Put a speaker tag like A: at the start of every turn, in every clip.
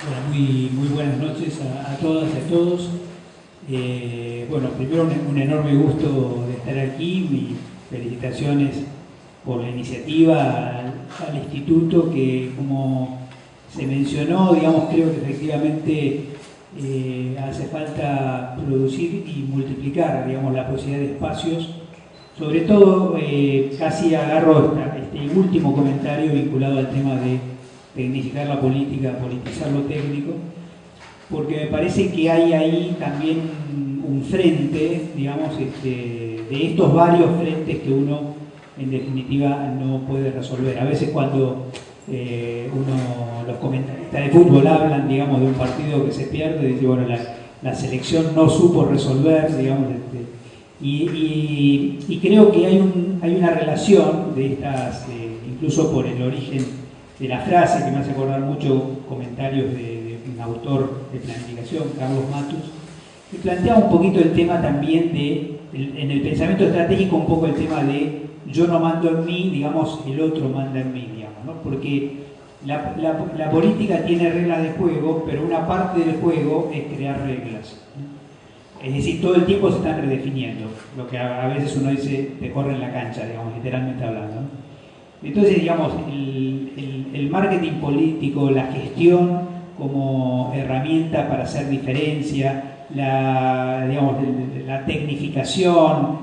A: Bueno, muy buenas noches a todas y a todos. Bueno, primero un enorme gusto de estar aquí. Mis felicitaciones por la iniciativa al instituto que, como se mencionó, digamos, creo que efectivamente hace falta producir y multiplicar, digamos, la posibilidad de espacios. Sobre todo, casi agarro este último comentario vinculado al tema de tecnificar la política, politizar lo técnico, porque me parece que hay ahí también un frente, digamos, de estos varios frentes que uno en definitiva no puede resolver. A veces cuando los comentaristas de fútbol hablan, digamos, de un partido que se pierde, dice, bueno, la selección no supo resolver, digamos, y creo que hay una relación de estas, incluso por el origen de la frase, que me hace acordar mucho comentarios de un autor de planificación, Carlos Matus, que plantea un poquito el tema también en el pensamiento estratégico, un poco el tema de yo no mando en mí, digamos, el otro manda en mí, digamos, ¿no? Porque la política tiene reglas de juego, pero una parte del juego es crear reglas, ¿no? Es decir, todo el tiempo se están redefiniendo, lo que a veces uno dice, te corre en la cancha, digamos, literalmente hablando, ¿no? Entonces, digamos, el marketing político, la gestión como herramienta para hacer diferencia, digamos, la tecnificación,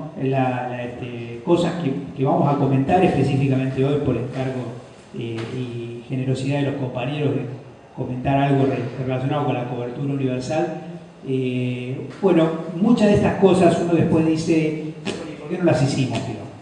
A: cosas que vamos a comentar específicamente hoy por encargo y generosidad de los compañeros de comentar algo relacionado con la cobertura universal. Bueno, muchas de estas cosas uno después dice, ¿por qué no las hicimos?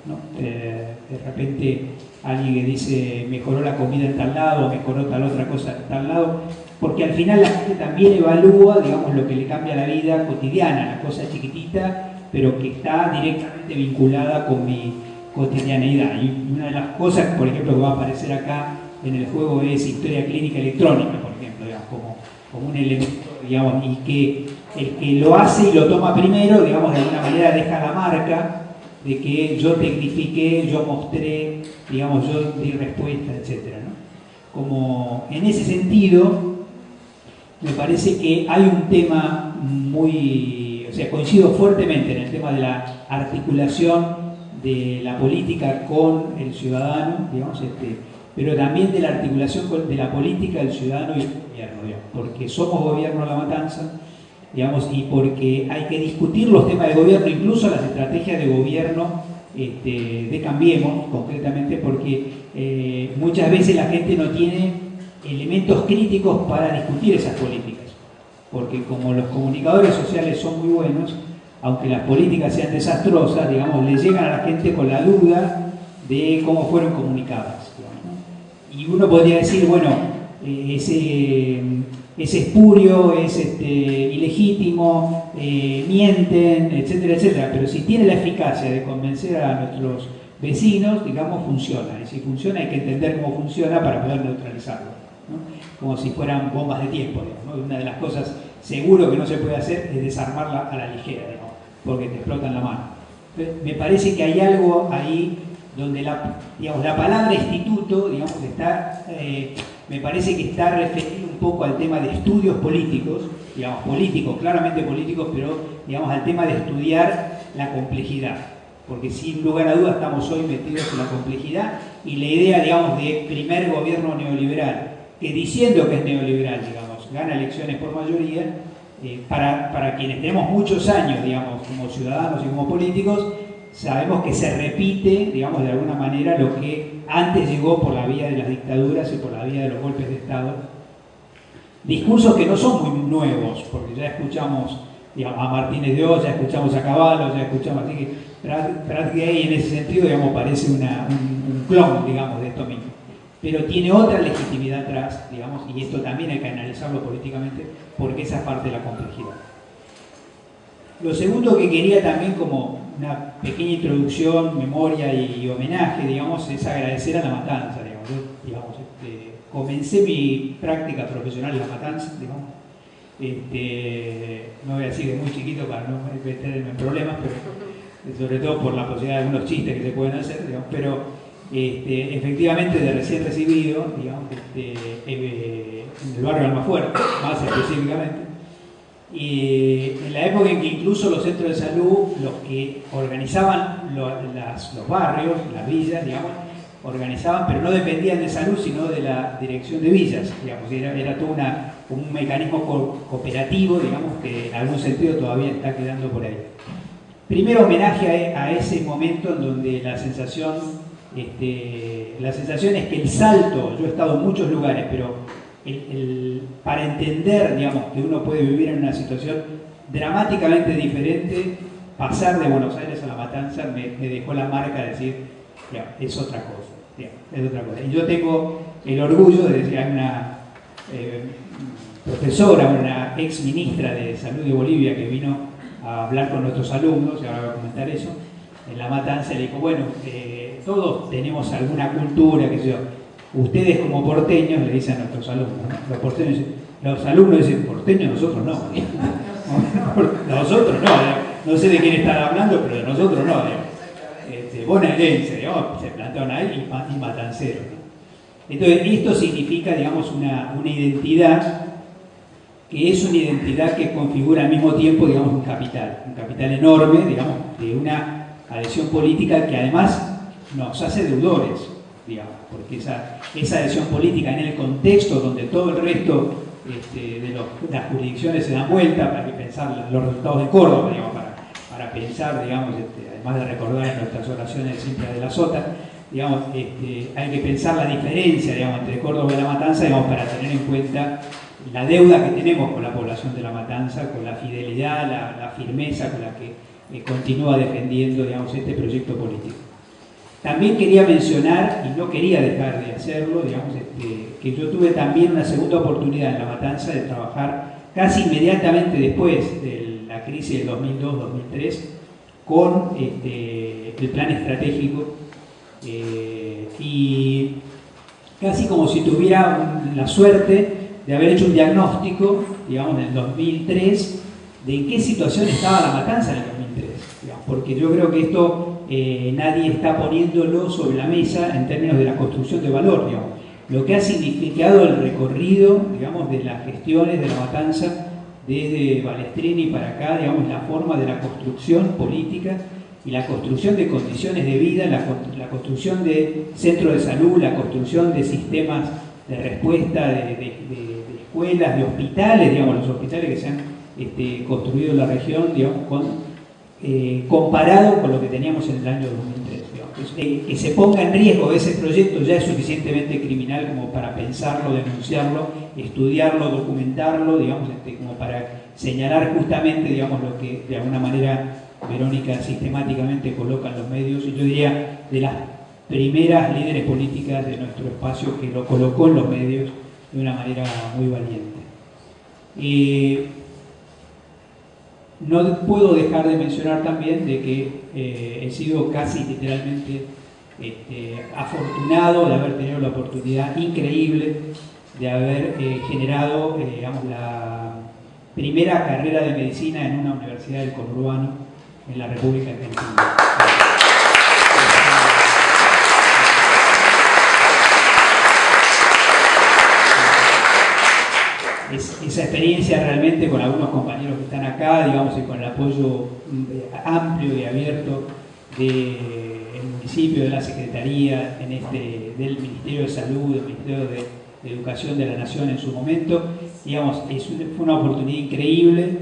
A: ¿No? De repente alguien que dice mejoró la comida en tal lado, mejoró tal otra cosa en tal lado, porque al final la gente también evalúa, digamos, lo que le cambia la vida cotidiana, la cosa chiquitita, pero que está directamente vinculada con mi cotidianeidad. Y una de las cosas, por ejemplo, que va a aparecer acá en el juego es historia clínica electrónica, por ejemplo, digamos, como un elemento, digamos, y que el que lo hace y lo toma primero, digamos, de alguna manera deja la marca de que yo tecnifiqué, yo mostré, digamos, yo di respuesta, etc., ¿no? Como en ese sentido, me parece que hay un tema o sea, coincido fuertemente en el tema de la articulación de la política con el ciudadano, digamos, pero también de la articulación de la política, el ciudadano y el gobierno, digamos, porque somos gobierno a la matanza, digamos, y porque hay que discutir los temas de gobierno, incluso las estrategias de gobierno de Cambiemos, concretamente, porque muchas veces la gente no tiene elementos críticos para discutir esas políticas, porque como los comunicadores sociales son muy buenos, aunque las políticas sean desastrosas, digamos, les llegan a la gente con la duda de cómo fueron comunicadas, digamos, ¿no? Y uno podría decir, bueno, es espurio, es ilegítimo, mienten, etcétera, etcétera, pero si tiene la eficacia de convencer a nuestros vecinos, digamos, funciona. Y si funciona hay que entender cómo funciona para poder neutralizarlo, ¿no? Como si fueran bombas de tiempo, digamos, ¿no? Una de las cosas seguro que no se puede hacer es desarmarla a la ligera, digamos, porque te explotan la mano. Entonces, me parece que hay algo ahí donde digamos, la palabra instituto, digamos, está, me parece que está referido un poco al tema de estudios políticos, digamos, políticos, claramente políticos, pero digamos al tema de estudiar la complejidad, porque sin lugar a dudas estamos hoy metidos en la complejidad y la idea, digamos, de primer gobierno neoliberal, que diciendo que es neoliberal, digamos, gana elecciones por mayoría, para quienes tenemos muchos años, digamos, como ciudadanos y como políticos, sabemos que se repite, digamos, de alguna manera lo que antes llegó por la vía de las dictaduras y por la vía de los golpes de Estado. Discursos que no son muy nuevos, porque ya escuchamos, digamos, a Martínez de Oz, ya escuchamos a Caballo, ya escuchamos, así que Prat Gay en ese sentido, digamos, parece un clon, digamos, de esto mismo. Pero tiene otra legitimidad atrás, digamos, y esto también hay que analizarlo políticamente, porque esa es parte de la complejidad. Lo segundo que quería también, como una pequeña introducción, memoria y homenaje, digamos, es agradecer a La Matanza, digamos. Yo, digamos, comencé mi práctica profesional en La Matanza, digamos. No voy a decir de muy chiquito para no meterme en problemas, pero sobre todo por la posibilidad de algunos chistes que se pueden hacer, digamos, pero efectivamente de recién recibido, digamos, en el barrio Almafuerte, más específicamente. Y en la época en que incluso los centros de salud, los que organizaban los barrios, las villas, digamos, organizaban, pero no dependían de salud, sino de la dirección de villas, digamos, era todo un mecanismo cooperativo, digamos, que en algún sentido todavía está quedando por ahí. Primero homenaje a ese momento en donde la sensación es que el salto, yo he estado en muchos lugares, pero para entender, digamos, que uno puede vivir en una situación dramáticamente diferente, pasar de Buenos Aires a La Matanza me dejó la marca de decir, digamos, es otra cosa, digamos, es otra cosa. Y yo tengo el orgullo de decir, hay una profesora, una ex ministra de Salud de Bolivia que vino a hablar con nuestros alumnos, y ahora voy a comentar eso, en La Matanza le dijo, bueno, todos tenemos alguna cultura, qué sé yo. Ustedes como porteños le dicen a nuestros alumnos, ¿no? Los alumnos dicen, porteños, nosotros no. Nosotros no sé de quién están hablando, pero de nosotros no. Bonaerense, se plantaron ahí y matanceros. Entonces, esto significa, digamos, una identidad que es una identidad que configura al mismo tiempo, digamos, un capital enorme, digamos, de una adhesión política que además nos hace deudores, digamos, porque esa adhesión política en el contexto donde todo el resto de las jurisdicciones se dan vuelta, para pensar los resultados de Córdoba, digamos, para pensar, digamos, además de recordar en nuestras oraciones siempre de la Sota, digamos, hay que pensar la diferencia, digamos, entre Córdoba y La Matanza, digamos, para tener en cuenta la deuda que tenemos con la población de La Matanza, con la fidelidad, la firmeza con la que continúa defendiendo, digamos, este proyecto político. También quería mencionar, y no quería dejar de hacerlo, digamos, que yo tuve también una segunda oportunidad en La Matanza de trabajar casi inmediatamente después de la crisis del 2002-2003 con el plan estratégico y casi como si tuviera la suerte de haber hecho un diagnóstico, digamos, en el 2003 de en qué situación estaba La Matanza en el 2003, digamos, porque yo creo que esto nadie está poniéndolo sobre la mesa en términos de la construcción de valor, digamos. Lo que ha significado el recorrido, digamos, de las gestiones de La Matanza desde Balestrini para acá, digamos, la forma de la construcción política y la construcción de condiciones de vida, la construcción de centros de salud, la construcción de sistemas de respuesta, de escuelas, de hospitales, digamos, los hospitales que se han construido en la región, digamos, comparado con lo que teníamos en el año 2003. Que se ponga en riesgo ese proyecto ya es suficientemente criminal como para pensarlo, denunciarlo, estudiarlo, documentarlo, digamos, como para señalar justamente, digamos, lo que de alguna manera Verónica sistemáticamente coloca en los medios, y yo diría de las primeras líderes políticas de nuestro espacio que lo colocó en los medios de una manera muy valiente. No puedo dejar de mencionar también de que he sido casi literalmente afortunado de haber tenido la oportunidad increíble de haber generado, digamos, la primera carrera de medicina en una universidad del conurbano en la República Argentina. Esa experiencia realmente con algunos compañeros que están acá, digamos, y con el apoyo amplio y abierto del municipio, de la Secretaría, del Ministerio de Salud, del Ministerio de Educación de la Nación en su momento, digamos, fue una oportunidad increíble.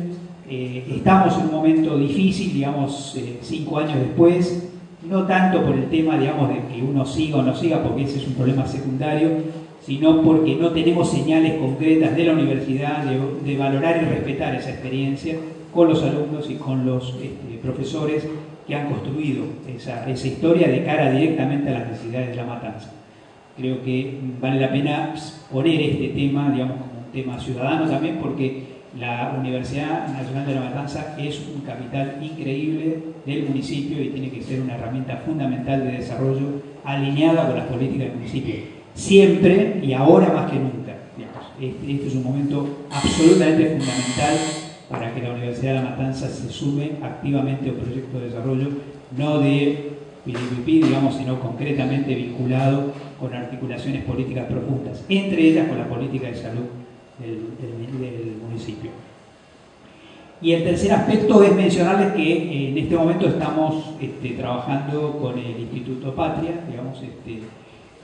A: Estamos en un momento difícil, digamos, 5 años después, no tanto por el tema, digamos, de que uno siga o no siga, porque ese es un problema secundario, sino porque no tenemos señales concretas de la universidad de valorar y respetar esa experiencia con los alumnos y con los profesores que han construido esa historia de cara directamente a las necesidades de La Matanza. Creo que vale la pena poner este tema, digamos, como un tema ciudadano también, porque la Universidad Nacional de La Matanza es un capital increíble del municipio y tiene que ser una herramienta fundamental de desarrollo alineada con las políticas del municipio. Siempre y ahora más que nunca, digamos. Este es un momento absolutamente fundamental para que la Universidad de La Matanza se sume activamente a un proyecto de desarrollo, no de piripipi, digamos, sino concretamente vinculado con articulaciones políticas profundas, entre ellas con la política de salud del municipio. Y el tercer aspecto es mencionarles que en este momento estamos trabajando con el Instituto Patria, digamos,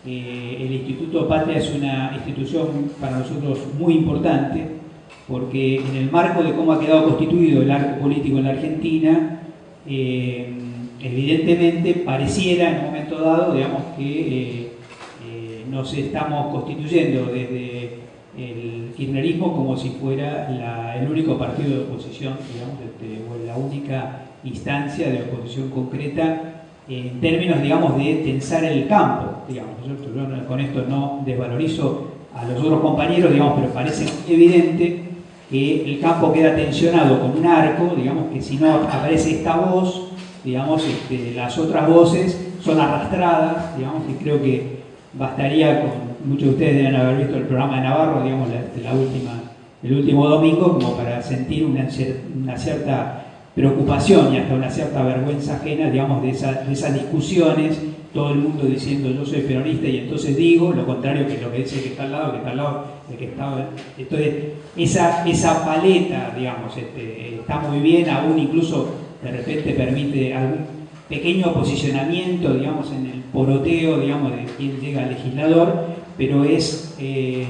A: el Instituto Patria es una institución para nosotros muy importante, porque en el marco de cómo ha quedado constituido el arco político en la Argentina, evidentemente pareciera en un momento dado, digamos, que nos estamos constituyendo desde el kirchnerismo como si fuera el único partido de oposición, digamos, o la única instancia de oposición concreta en términos, digamos, de tensar el campo, digamos. Yo con esto no desvalorizo a los otros compañeros, digamos, pero parece evidente que el campo queda tensionado con un arco, digamos, que si no aparece esta voz, digamos, las otras voces son arrastradas, digamos, y creo que bastaría con, muchos de ustedes deben haber visto el programa de Navarro, digamos, el último domingo, como para sentir una cierta preocupación y hasta una cierta vergüenza ajena, digamos, de esas discusiones, todo el mundo diciendo yo soy peronista y entonces digo lo contrario que lo que dice el que está al lado, el que está... Entonces, esa paleta, digamos, está muy bien, aún incluso de repente permite algún pequeño posicionamiento, digamos, en el poroteo, digamos, de quién llega al legislador, pero es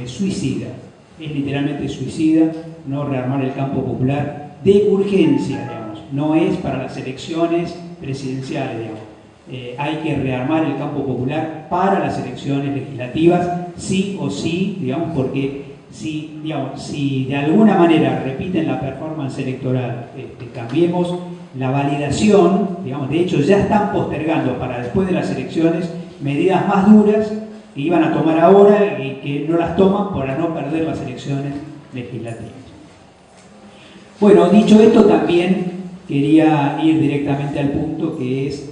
A: suicida, es literalmente suicida no rearmar el campo popular de urgencia, digamos, no es para las elecciones presidenciales, digamos. Hay que rearmar el campo popular para las elecciones legislativas, sí o sí, digamos, porque si de alguna manera repiten la performance electoral, cambiemos la validación, digamos, de hecho ya están postergando para después de las elecciones medidas más duras que iban a tomar ahora y que no las toman para no perder las elecciones legislativas. Bueno, dicho esto, también quería ir directamente al punto que es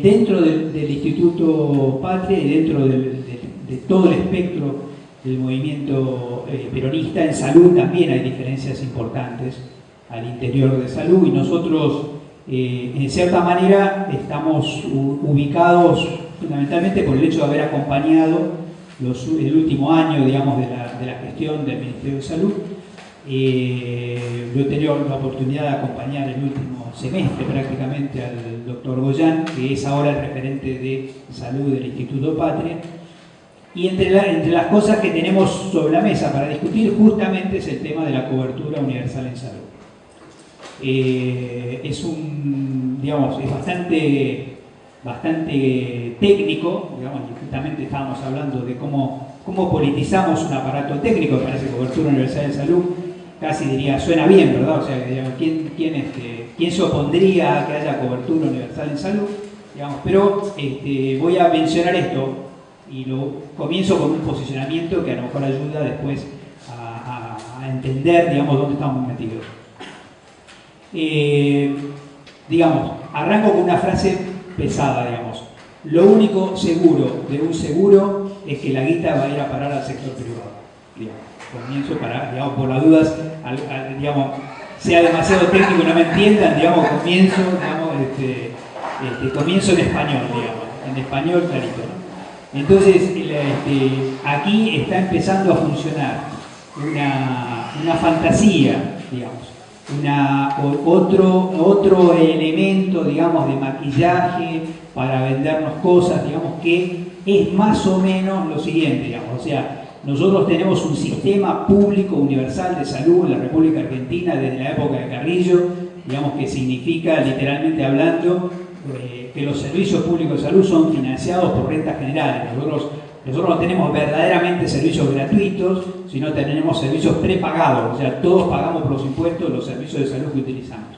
A: dentro del Instituto Patria y dentro de todo el espectro del movimiento peronista, en salud también hay diferencias importantes al interior de salud, y nosotros en cierta manera estamos ubicados fundamentalmente por el hecho de haber acompañado el último año, digamos, de la gestión del Ministerio de Salud. Yo he tenido la oportunidad de acompañar el último semestre prácticamente al doctor Goyán, que es ahora el referente de salud del Instituto Patria, y entre las cosas que tenemos sobre la mesa para discutir justamente es el tema de la cobertura universal en salud. Es bastante técnico, digamos, y justamente estábamos hablando de cómo politizamos un aparato técnico que parece cobertura universal en salud. Casi diría, suena bien, ¿verdad? O sea, digamos, ¿quién se opondría a que haya cobertura universal en salud? Digamos, pero voy a mencionar esto y comienzo con un posicionamiento que a lo mejor ayuda después a entender, digamos, dónde estamos metidos. Digamos, arranco con una frase pesada, digamos. Lo único seguro de un seguro es que la guita va a ir a parar al sector privado. Digamos. Comienzo para, digamos, por las dudas, digamos, sea demasiado técnico y no me entiendan, digamos, comienzo en español, digamos, en español clarito, ¿no? Entonces, aquí está empezando a funcionar una fantasía, digamos, otro elemento, digamos, de maquillaje para vendernos cosas, digamos, que es más o menos lo siguiente, digamos, o sea, nosotros tenemos un sistema público universal de salud en la República Argentina desde la época de Carrillo, digamos, que significa, literalmente hablando, que los servicios públicos de salud son financiados por rentas generales. Nosotros no tenemos verdaderamente servicios gratuitos, sino tenemos servicios prepagados, o sea, todos pagamos por los impuestos los servicios de salud que utilizamos.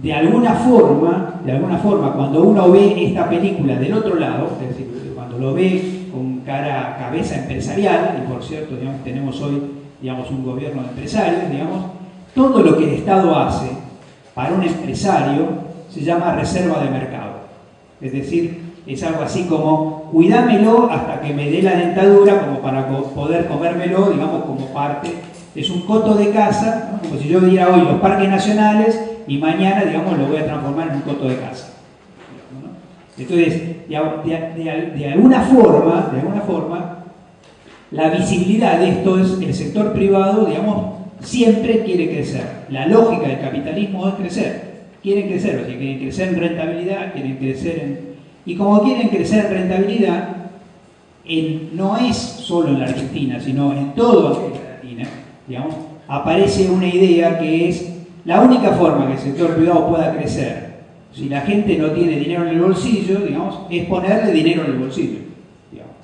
A: De alguna forma, cuando uno ve esta película del otro lado, es decir, cuando lo ve con cabeza empresarial, y por cierto, digamos, tenemos hoy, digamos, un gobierno de empresarios, digamos, todo lo que el Estado hace para un empresario se llama reserva de mercado. Es decir, es algo así como, cuidámelo hasta que me dé la dentadura como para poder comérmelo, digamos, como parte, es un coto de casa, ¿no? Como si yo diera hoy los parques nacionales y mañana, digamos, lo voy a transformar en un coto de casa. ¿No? Entonces, de alguna forma, la visibilidad de esto es el sector privado, digamos, siempre quiere crecer. La lógica del capitalismo es crecer. Quieren crecer, o sea, quieren crecer en rentabilidad, quieren crecer en... Y como quieren crecer en rentabilidad, no es solo en la Argentina, sino en toda América Latina, digamos, aparece una idea que es la única forma que el sector privado pueda crecer, si la gente no tiene dinero en el bolsillo, digamos, es ponerle dinero en el bolsillo. Digamos.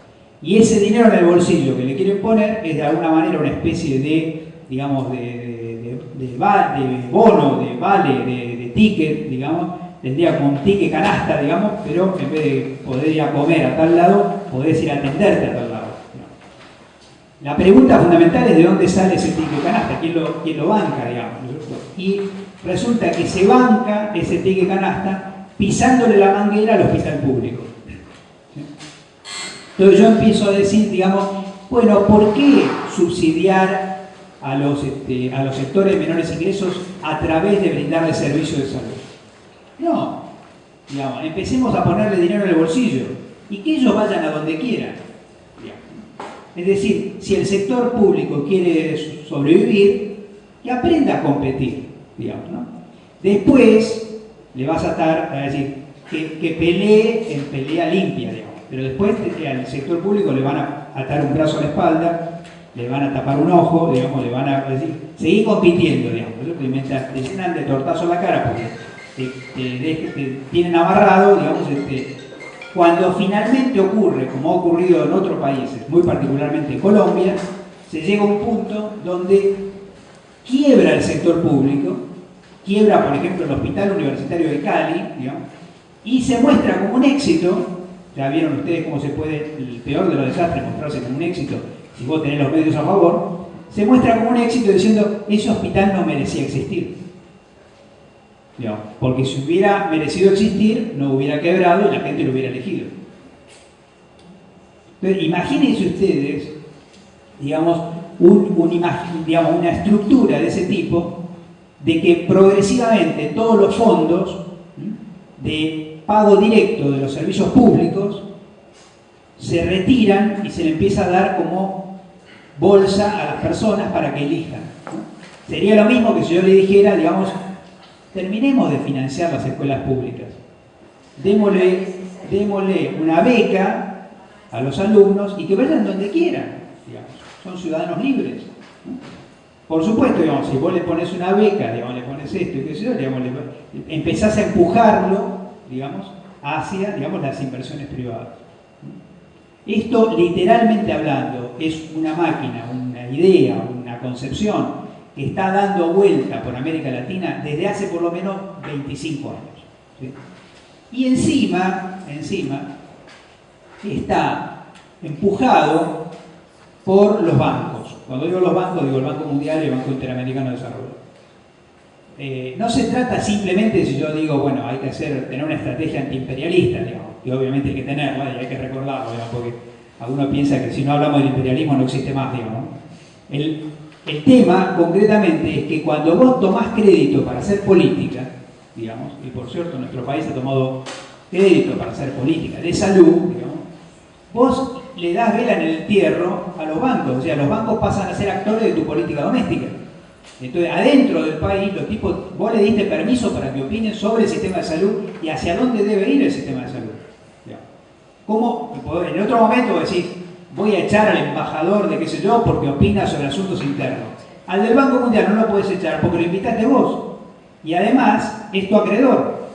A: Y ese dinero en el bolsillo que le quieren poner es de alguna manera una especie de, digamos, de bono, de vale, de ticket, digamos, tendría como un ticket canasta, digamos, pero en vez de poder ir a comer a tal lado, podés ir a atenderte a tal lado. La pregunta fundamental es de dónde sale ese ticket canasta, quién lo banca, digamos. Y resulta que se banca ese ticket canasta pisándole la manguera al hospital público. Entonces yo empiezo a decir, digamos, bueno, ¿por qué subsidiar a los sectores de menores ingresos a través de brindarles servicios de salud? No, digamos, empecemos a ponerle dinero en el bolsillo y que ellos vayan a donde quieran. Digamos. Es decir, si el sector público quiere sobrevivir, que aprenda a competir, digamos, ¿no? Después le vas a estar a decir que pelee en pelea limpia, digamos, pero después al sector público le van a atar un brazo a la espalda, le van a tapar un ojo, digamos, le van a decir, seguir compitiendo, digamos, mientras te llenan de tortazo la cara porque te tienen amarrado, digamos, cuando finalmente ocurre, como ha ocurrido en otros países, muy particularmente en Colombia, se llega a un punto donde quiebra el sector público, quiebra, por ejemplo, el Hospital Universitario de Cali, digamos, y se muestra como un éxito. Ya vieron ustedes cómo se puede, el peor de los desastres, mostrarse como un éxito si vos tenés los medios a favor. Se muestra como un éxito diciendo, ese hospital no merecía existir. Digamos, porque si hubiera merecido existir, no hubiera quebrado y la gente lo hubiera elegido. Entonces, imagínense ustedes, digamos, una estructura de ese tipo, de que progresivamente todos los fondos de pago directo de los servicios públicos se retiran y se le empieza a dar como bolsa a las personas para que elijan. Sería lo mismo que si yo le dijera, digamos, terminemos de financiar las escuelas públicas. Démosle una beca a los alumnos y que vayan donde quieran. Digamos. Son ciudadanos libres. ¿No? Por supuesto, digamos, si vos le pones una beca, digamos, le pones esto y qué sé yo, digamos, empezás a empujarlo, digamos, hacia, digamos, las inversiones privadas. Esto, literalmente hablando, es una máquina, una idea, una concepción que está dando vuelta por América Latina desde hace por lo menos 25 años. ¿Sí? Y encima está empujado por los bancos. Cuando digo los bancos, digo el Banco Mundial y el Banco Interamericano de Desarrollo. No se trata simplemente, si yo digo, bueno, hay que tener una estrategia antiimperialista, digamos, que obviamente hay que tenerla y hay que recordarlo, digamos, porque alguno piensa que si no hablamos del imperialismo no existe más, digamos. El tema, concretamente, es que cuando vos tomás crédito para hacer política, digamos, y por cierto nuestro país ha tomado crédito para hacer política de salud, digamos, vos le das vela en el entierro a los bancos, o sea, los bancos pasan a ser actores de tu política doméstica. Entonces, adentro del país, los tipos, vos le diste permiso para que opinen sobre el sistema de salud y hacia dónde debe ir el sistema de salud. ¿Cómo? En otro momento decís, voy a echar al embajador de qué sé yo porque opina sobre asuntos internos. Al del Banco Mundial no lo puedes echar porque lo invitaste vos. Y además, es tu acreedor.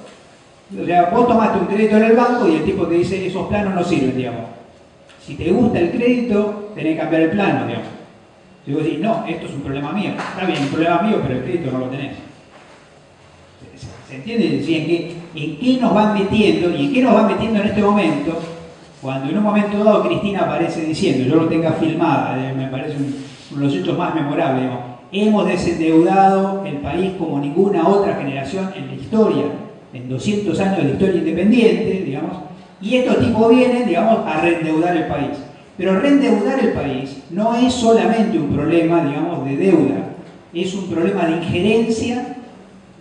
A: O sea, vos tomaste un crédito en el banco y el tipo te dice, esos planos no sirven, digamos. Si te gusta el crédito, tenés que cambiar el plano, digamos. Si vos decís, no, esto es un problema mío. Está bien, un problema mío, pero el crédito no lo tenés. ¿Se entiende? ¿Sí? ¿En qué nos van metiendo? ¿Y en qué nos van metiendo en este momento? Cuando en un momento dado Cristina aparece diciendo, yo lo tenga filmada, me parece uno de los hechos más memorables, digamos, hemos desendeudado el país como ninguna otra generación en la historia, en 200 años de la historia independiente, digamos, y estos tipos vienen, digamos, a reendeudar el país. Pero reendeudar el país no es solamente un problema, digamos, de deuda, es un problema de injerencia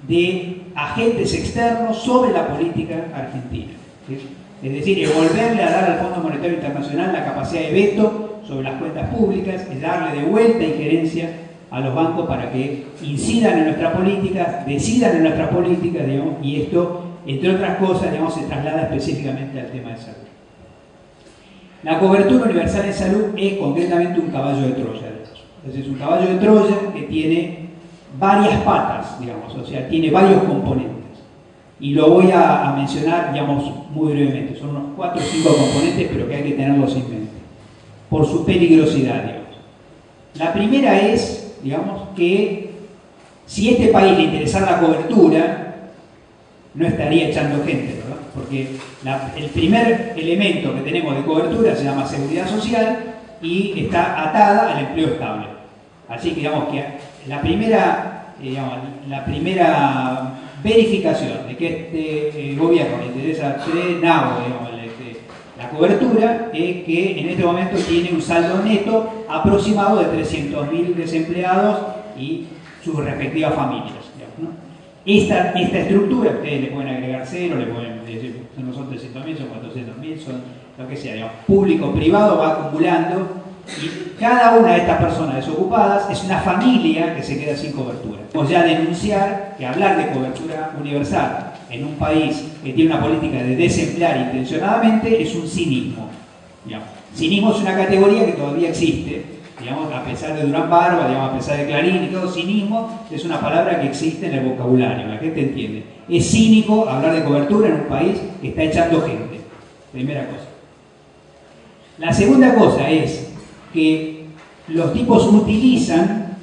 A: de agentes externos sobre la política argentina. ¿Sí? Es decir, es volverle a dar al Fondo Monetario Internacional la capacidad de veto sobre las cuentas públicas, es darle de vuelta injerencia a los bancos para que incidan en nuestra política, decidan en nuestra política, digamos, y esto, entre otras cosas, digamos, se traslada específicamente al tema de salud. La cobertura universal en salud es concretamente un caballo de Troya. Entonces, es un caballo de Troya que tiene varias patas, digamos, o sea, tiene varios componentes. Y lo voy a mencionar, digamos, muy brevemente. Son unos 4 o 5 componentes, pero que hay que tenerlos en mente, por su peligrosidad, digamos. La primera es, digamos, que si a este país le interesara la cobertura, no estaría echando gente, ¿verdad? Porque el primer elemento que tenemos de cobertura se llama seguridad social y está atada al empleo estable. Así que, digamos, que la primera verificación de que este gobierno le interesa digamos, la cobertura es que en este momento tiene un saldo neto aproximado de 300.000 desempleados y sus respectivas familias. Digamos, ¿no? Esta estructura, ustedes le pueden agregar 0, le pueden decir, no son 300.000, son 400.000, son lo que sea, digamos, público-privado va acumulando. Y cada una de estas personas desocupadas es una familia que se queda sin cobertura. Podemos ya denunciar que hablar de cobertura universal en un país que tiene una política de desemplear intencionadamente es un cinismo. Digamos. Cinismo es una categoría que todavía existe, digamos, a pesar de Durán Barba, digamos, a pesar de Clarín y todo. Cinismo es una palabra que existe en el vocabulario, la gente entiende. Es cínico hablar de cobertura en un país que está echando gente. Primera cosa. La segunda cosa es que los tipos utilizan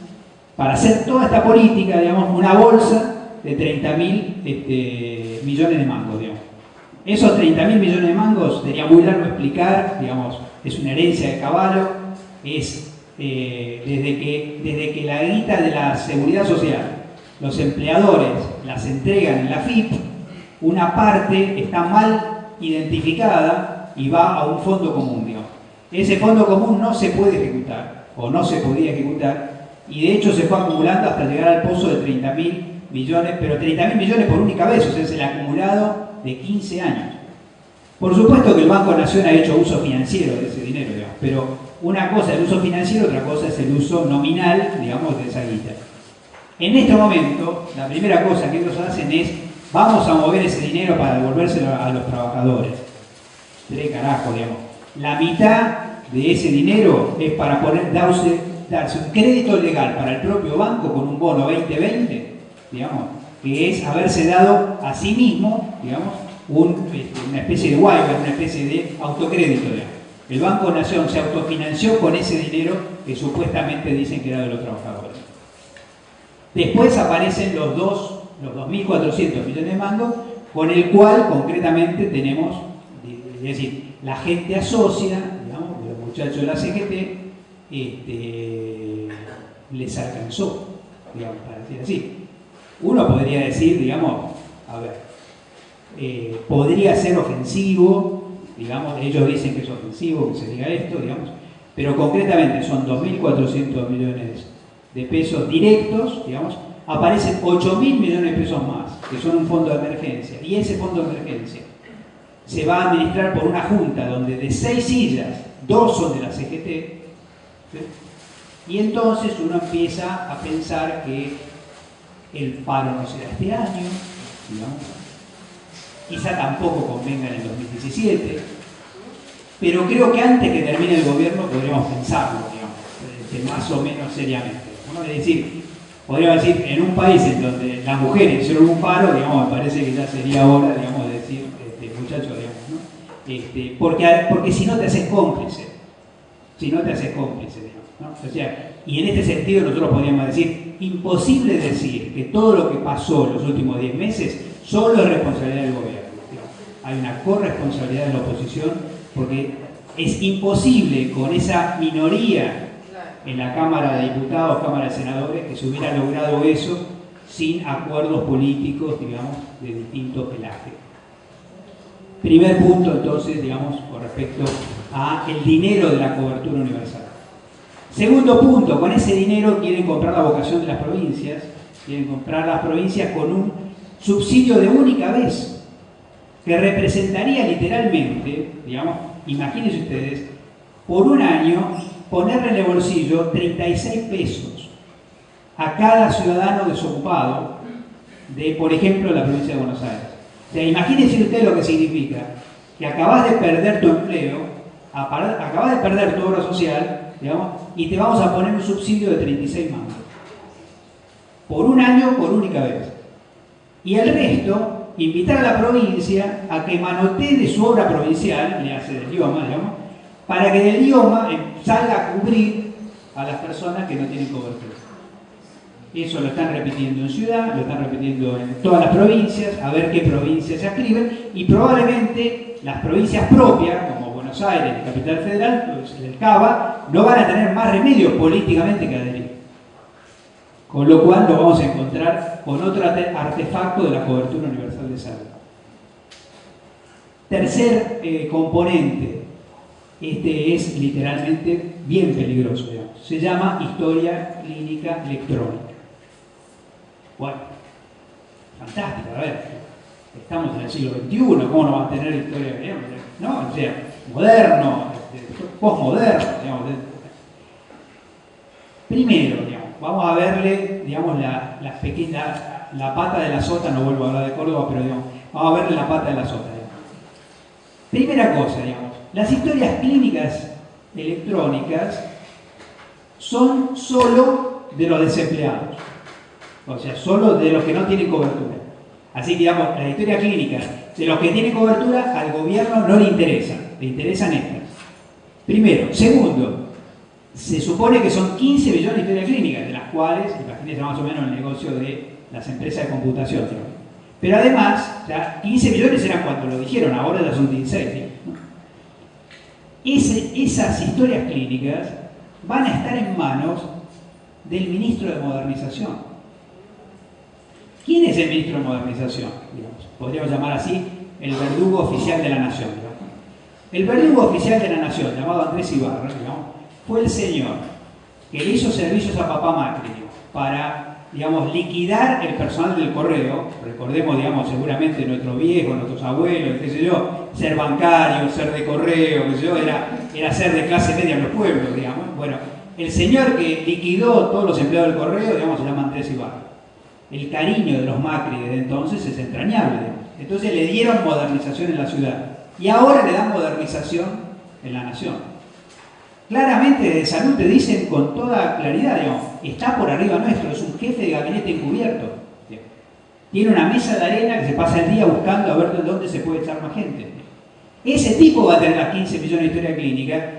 A: para hacer toda esta política, digamos, una bolsa de 30.000 millones de mangos, digamos. Esos 30.000 millones de mangos sería muy largo explicar, digamos, es una herencia de Cavallo, es desde que la guita de la seguridad social, los empleadores las entregan en la FIP, una parte está mal identificada y va a un fondo común, digamos. Ese fondo común no se puede ejecutar, o no se podía ejecutar, y de hecho se fue acumulando hasta llegar al pozo de 30.000 millones, pero 30.000 millones por única vez, o sea, es el acumulado de 15 años. Por supuesto que el Banco Nación ha hecho uso financiero de ese dinero, digamos, pero una cosa es el uso financiero, otra cosa es el uso nominal, digamos, de esa guita. En este momento, la primera cosa que ellos hacen es, vamos a mover ese dinero para devolvérselo a los trabajadores. Tres carajos, digamos. La mitad de ese dinero es para darse un crédito legal para el propio banco con un bono 2020, digamos, que es haberse dado a sí mismo, digamos, una especie de waiver, una especie de autocrédito, digamos. El Banco Nación se autofinanció con ese dinero que supuestamente dicen que era de los trabajadores. Después aparecen los 2.400 millones de mangos, con el cual concretamente tenemos, es decir, la gente asocia, digamos, los muchachos de la CGT, les alcanzó, digamos, para decir así. Uno podría decir, digamos, a ver, podría ser ofensivo, digamos, ellos dicen que es ofensivo que se diga esto, digamos, pero concretamente son 2.400 millones de pesos directos, digamos, aparecen 8.000 millones de pesos más, que son un fondo de emergencia, y ese fondo de emergencia se va a administrar por una junta donde de 6 sillas, 2 son de la CGT, ¿sí? Y entonces uno empieza a pensar que el paro no será este año, digamos, quizá tampoco convenga en el 2017, pero creo que antes que termine el gobierno podríamos pensarlo, digamos, más o menos seriamente, ¿no? Es decir, podríamos decir, en un país en donde las mujeres hicieron un paro, digamos, me parece que ya sería hora, digamos, de decir, muchachos, digamos, ¿no? Porque si no te haces cómplice, digamos, ¿no? O sea, y en este sentido nosotros podríamos decir, imposible decir que todo lo que pasó en los últimos 10 meses solo es responsabilidad del gobierno, digamos. Hay una corresponsabilidad de la oposición, porque es imposible con esa minoría en la Cámara de Diputados, Cámara de Senadores, que se hubiera logrado eso sin acuerdos políticos, digamos, de distinto pelaje. Primer punto, entonces, digamos, con respecto al dinero de la cobertura universal. Segundo punto, con ese dinero quieren comprar la vocación de las provincias, quieren comprar las provincias con un subsidio de única vez, que representaría literalmente, digamos, imagínense ustedes, por un año ponerle en el bolsillo 36 pesos a cada ciudadano desocupado de, por ejemplo, la provincia de Buenos Aires. O sea, imagínense usted lo que significa que acabas de perder tu empleo, acabas de perder tu obra social, digamos, y te vamos a poner un subsidio de 36 mangos. Por un año, por única vez. Y el resto, invitar a la provincia a que manotee de su obra provincial, le hace del idioma, digamos, para que del idioma salga a cubrir a las personas que no tienen cobertura. Eso lo están repitiendo en Ciudad, lo están repitiendo en todas las provincias, a ver qué provincias se escriben, y probablemente las provincias propias, como Buenos Aires, Capital Federal, pues el CABA, no van a tener más remedio políticamente que adherir. Con lo cual lo vamos a encontrar con otro artefacto de la cobertura universal de salud. Tercer componente, este es literalmente bien peligroso, digamos. Se llama historia clínica electrónica. Bueno, fantástico, a ver, estamos en el siglo XXI, ¿cómo no va a tener historia clínica? No, o sea, moderno, postmoderno, digamos. Primero, digamos, vamos a verle, digamos, la pata de la sota, no vuelvo a hablar de Córdoba, pero digamos, vamos a verle la pata de la sota, digamos. Primera cosa, digamos, las historias clínicas electrónicas son solo de los desempleados, o sea, solo de los que no tienen cobertura. Así que, digamos, las historias clínicas de los que tienen cobertura al gobierno no le interesan, le interesan estas. Primero. Segundo, se supone que son 15 millones de historias clínicas, de las cuales, imagínense más o menos el negocio de las empresas de computación, digamos. Pero además, ya 15 millones eran cuando lo dijeron, ahora ya son 16, digamos. Esas historias clínicas van a estar en manos del ministro de Modernización. ¿Quién es el ministro de Modernización? Digamos, podríamos llamar así el verdugo oficial de la nación. Digamos. El verdugo oficial de la nación, llamado Andrés Ibarra, digamos, fue el señor que le hizo servicios a papá Macri, digamos, para, digamos, liquidar el personal del correo. Recordemos, digamos, seguramente nuestros viejos, nuestros abuelos, qué sé yo, ser bancario, ser de correo, qué sé yo, era ser de clase media en los pueblos, digamos. Bueno, el señor que liquidó todos los empleados del correo, digamos, se llama Andrés Ibarra. El cariño de los Macri desde entonces es entrañable, digamos. Entonces le dieron modernización en la ciudad y ahora le dan modernización en la nación. Claramente de salud te dicen con toda claridad, digamos, está por arriba nuestro, es un jefe de gabinete encubierto. Tiene una mesa de arena que se pasa el día buscando a ver de dónde se puede echar más gente. Ese tipo va a tener las 15 millones de historia clínica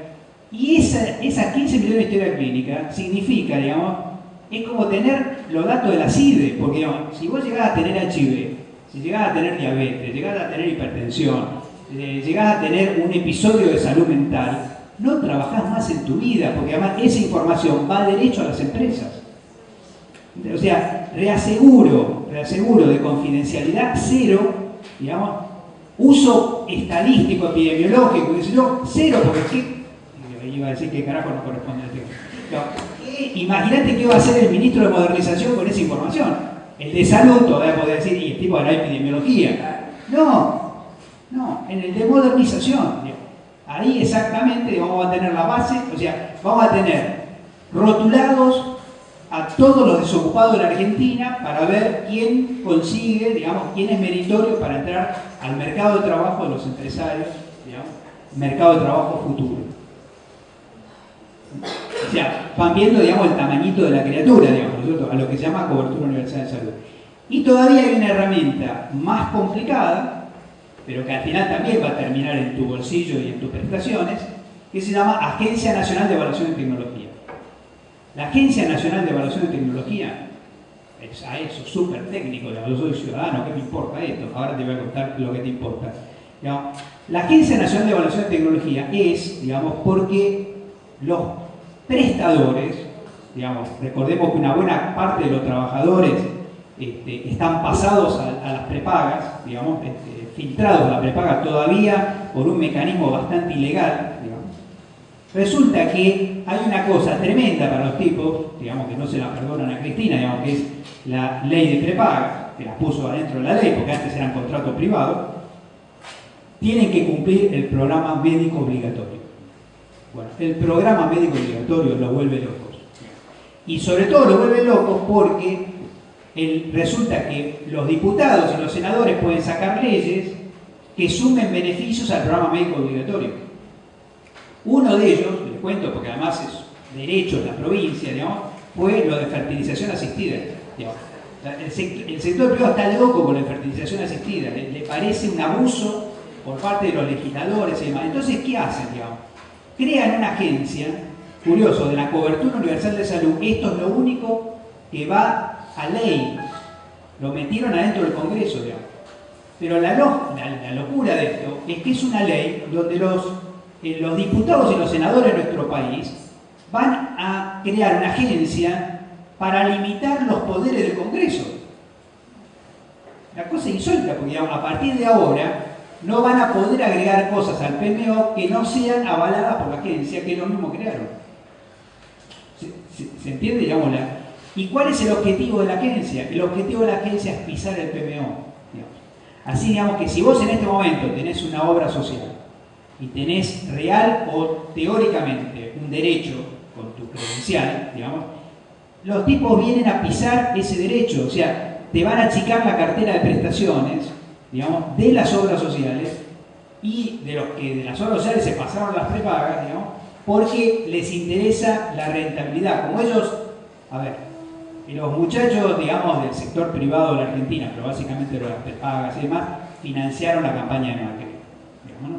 A: y esas 15 millones de historia clínica significa, digamos, es como tener los datos de la CIDE, porque digamos, si vos llegás a tener HIV, si llegás a tener diabetes, llegás a tener hipertensión, llegás a tener un episodio de salud mental, no trabajás más en tu vida, porque además esa información va derecho a las empresas. O sea, reaseguro de confidencialidad cero, digamos, uso estadístico, epidemiológico, qué sé yo, cero, porque iba a decir que carajo no corresponde al tema. Imagínate qué va a hacer el ministro de Modernización con esa información. El de salud todavía podría decir, y el tipo de la epidemiología. No, en el de modernización. Ahí exactamente vamos a tener la base, o sea, vamos a tener rotulados a todos los desocupados de la Argentina para ver quién consigue, digamos, quién es meritorio para entrar al mercado de trabajo de los empresarios, digamos, mercado de trabajo futuro. O sea, van viendo, digamos, el tamañito de la criatura, digamos, a lo que se llama cobertura universal de salud. Y todavía hay una herramienta más complicada, pero que al final también va a terminar en tu bolsillo y en tus prestaciones, que se llama Agencia Nacional de Evaluación de Tecnología. La Agencia Nacional de Evaluación de Tecnología, a eso, súper técnico, digamos, yo soy ciudadano, ¿qué me importa esto? Ahora te voy a contar lo que te importa. Digamos, la Agencia Nacional de Evaluación de Tecnología es, digamos, porque los prestadores, digamos, recordemos que una buena parte de los trabajadores están pasados a las prepagas, digamos, filtrados a la prepaga todavía por un mecanismo bastante ilegal, digamos. Resulta que hay una cosa tremenda para los tipos, digamos que no se la perdonan a Cristina, digamos que es la ley de prepaga, que la puso adentro de la ley, porque antes eran contratos privados, tienen que cumplir el programa médico obligatorio. Bueno, el programa médico obligatorio lo vuelve locos. Y sobre todo lo vuelve locos porque resulta que los diputados y los senadores pueden sacar leyes que sumen beneficios al programa médico obligatorio. Uno de ellos, les cuento porque además es derecho de la provincia, digamos, fue lo de fertilización asistida. Digamos. El sector privado está loco con la fertilización asistida, le parece un abuso por parte de los legisladores y demás. Entonces, ¿qué hacen? Digamos? Crean una agencia, curioso, de la cobertura universal de salud. Esto es lo único que va a ley. Lo metieron adentro del Congreso, digamos. Pero la locura de esto es que es una ley donde los diputados y los senadores de nuestro país van a crear una agencia para limitar los poderes del Congreso. La cosa es insólita, porque a partir de ahora no van a poder agregar cosas al PMO que no sean avaladas por la agencia que ellos mismos crearon. ¿Se entiende? Digamos, ¿y cuál es el objetivo de la agencia? El objetivo de la agencia es pisar el PMO. Digamos. Así, digamos que si vos en este momento tenés una obra social y tenés real o teóricamente un derecho con tu credencial, digamos, los tipos vienen a pisar ese derecho, o sea, te van a achicar la cartera de prestaciones, digamos, de las obras sociales y de los que de las obras sociales se pasaron las prepagas, digamos, porque les interesa la rentabilidad. Como ellos, a ver, los muchachos, digamos, del sector privado de la Argentina, pero básicamente las prepagas y demás, financiaron la campaña de Macri, digamos, ¿no?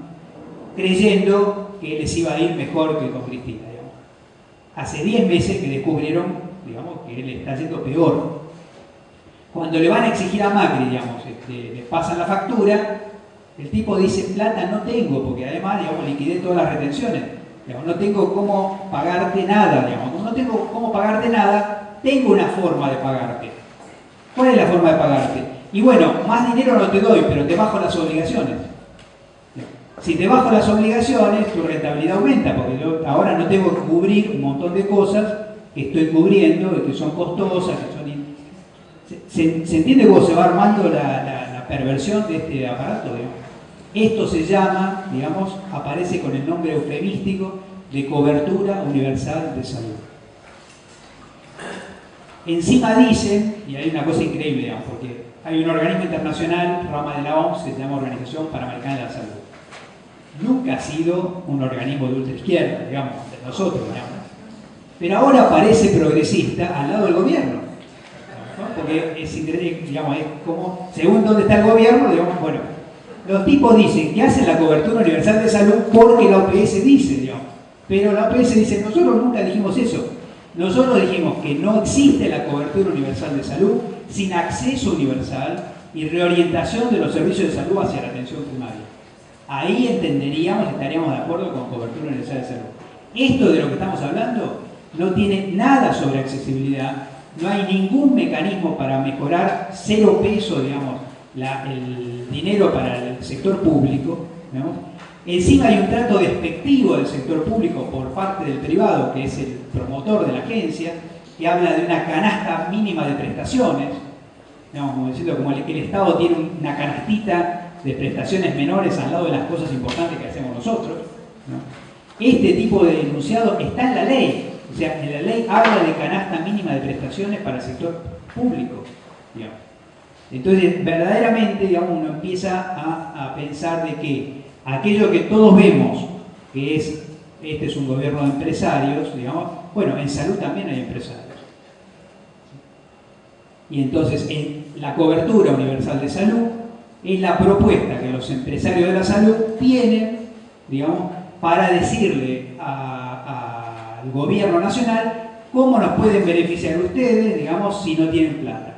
A: Creyendo que les iba a ir mejor que con Cristina, digamos. Hace 10 meses que descubrieron, digamos, que le está yendo peor. Cuando le van a exigir a Macri, digamos, le pasan la factura, el tipo dice, plata no tengo, porque además, digamos, liquidé todas las retenciones. Digamos, no tengo cómo pagarte nada, digamos. Como no tengo cómo pagarte nada, tengo una forma de pagarte. ¿Cuál es la forma de pagarte? Y bueno, más dinero no te doy, pero te bajo las obligaciones. Si te bajo las obligaciones, tu rentabilidad aumenta, porque yo ahora no tengo que cubrir un montón de cosas que estoy cubriendo, que son costosas, que son... ¿Se entiende cómo se va armando la perversión de este aparato? Digamos? Esto se llama, digamos, aparece con el nombre eufemístico de cobertura universal de salud. Encima dicen, y hay una cosa increíble, digamos, porque hay un organismo internacional, rama de la OMS, que se llama Organización Panamericana de la Salud. Nunca ha sido un organismo de ultraizquierda, digamos, de nosotros, digamos. Pero ahora parece progresista al lado del gobierno, ¿no? Porque digamos, es como, según dónde está el gobierno, digamos, bueno, los tipos dicen que hacen la cobertura universal de salud porque la OPS dice, digamos. Pero la OPS dice, nosotros nunca dijimos eso. Nosotros dijimos que no existe la cobertura universal de salud sin acceso universal y reorientación de los servicios de salud hacia la atención primaria. Ahí entenderíamos, estaríamos de acuerdo con cobertura universal de salud. Esto de lo que estamos hablando no tiene nada sobre accesibilidad, no hay ningún mecanismo para mejorar, 0 pesos, digamos, el dinero para el sector público, digamos. Encima hay un trato despectivo del sector público por parte del privado, que es el promotor de la agencia, que habla de una canasta mínima de prestaciones, digamos, como diciendo, como el Estado tiene una canastita de prestaciones menores al lado de las cosas importantes que hacemos nosotros, ¿no? Este tipo de enunciado está en la ley, o sea, en la ley habla de canasta mínima de prestaciones para el sector público, digamos. Entonces, verdaderamente, digamos, uno empieza a pensar de que aquello que todos vemos, que es, este es un gobierno de empresarios, digamos, bueno, en salud también hay empresarios. Y entonces, en la cobertura universal de salud es la propuesta que los empresarios de la salud tienen, digamos, para decirle al gobierno nacional cómo nos pueden beneficiar ustedes, digamos, si no tienen plata.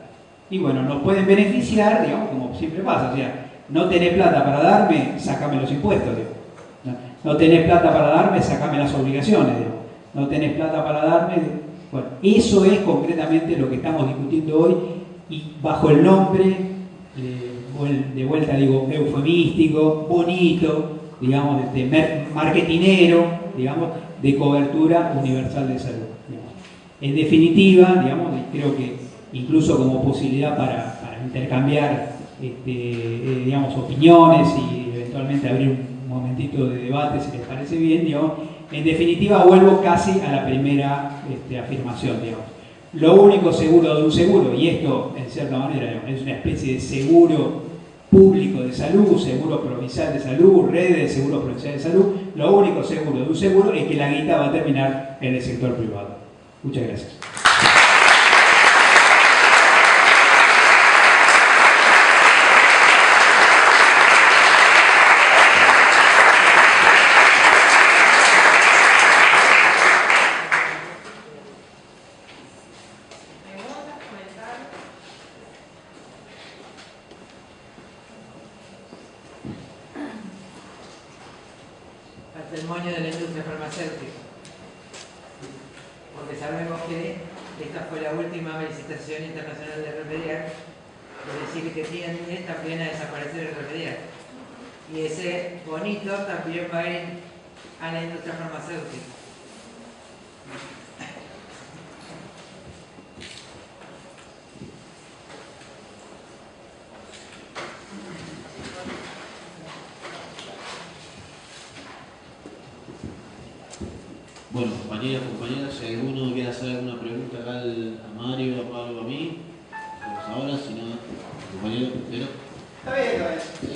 A: Y bueno, nos pueden beneficiar, digamos, como siempre pasa, o sea, no tenés plata para darme, sacame los impuestos, digamos. No tenés plata para darme, sacame las obligaciones, digamos. No tenés plata para darme, bueno, eso es concretamente lo que estamos discutiendo hoy y bajo el nombre, de vuelta digo, eufemístico, bonito, digamos, marketinero, digamos, de cobertura universal de salud. Digamos. En definitiva, digamos, creo que incluso como posibilidad para intercambiar digamos, opiniones y eventualmente abrir un momentito de debate, si les parece bien, digamos, en definitiva vuelvo casi a la primera afirmación, digamos. Lo único seguro de un seguro, y esto en cierta manera digamos, es una especie de seguro público de salud, seguro provincial de salud, redes de seguros provinciales de salud, lo único seguro de un seguro es que la guita va a terminar en el sector privado. Muchas gracias.
B: Patrimonio de la industria farmacéutica, porque sabemos que esta fue la última licitación internacional de Remediar, es decir, que tiende también a desaparecer el Remediar, y ese bonito también va a ir a la industria farmacéutica.
C: Bueno, compañeros, compañeras, si alguno quiere hacer alguna pregunta acá a Mario, a Pablo, a mí, vamos ahora, si no, compañero, pero...
D: Está bien.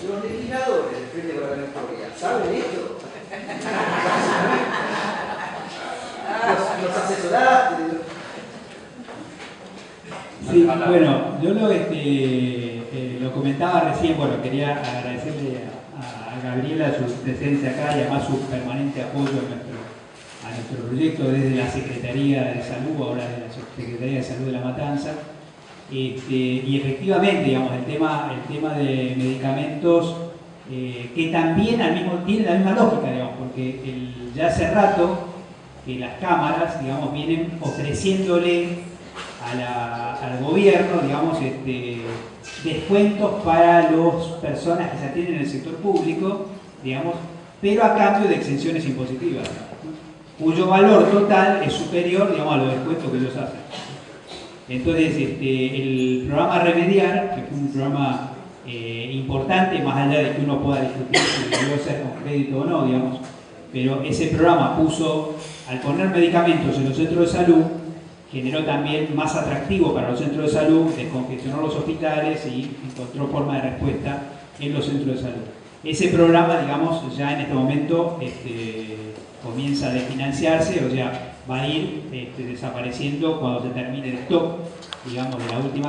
D: Los legisladores del Frente para la Memoria, ¿saben esto? ¿Los asesoraste?
A: Sí, bueno, yo lo comentaba recién, bueno, quería agradecerle a Gabriela su presencia acá y además su permanente apoyo a nuestro proyecto desde la Secretaría de Salud, ahora de la Secretaría de Salud de La Matanza. Y efectivamente, digamos, el tema de medicamentos, que también tiene la misma lógica, digamos, porque ya hace rato que las cámaras, digamos, vienen ofreciéndole al gobierno, digamos, descuentos para las personas que se atienden en el sector público, digamos, pero a cambio de exenciones impositivas, cuyo valor total es superior, digamos, a los descuentos que ellos hacen. Entonces, el programa Remediar, que fue un programa importante, más allá de que uno pueda discutir si debió ser con crédito o no, digamos, pero ese programa puso, al poner medicamentos en los centros de salud, generó también más atractivo para los centros de salud, descongestionó los hospitales y encontró forma de respuesta en los centros de salud. Ese programa, digamos, ya en este momento comienza a desfinanciarse, o sea, va a ir desapareciendo cuando se termine el stock, digamos, de la última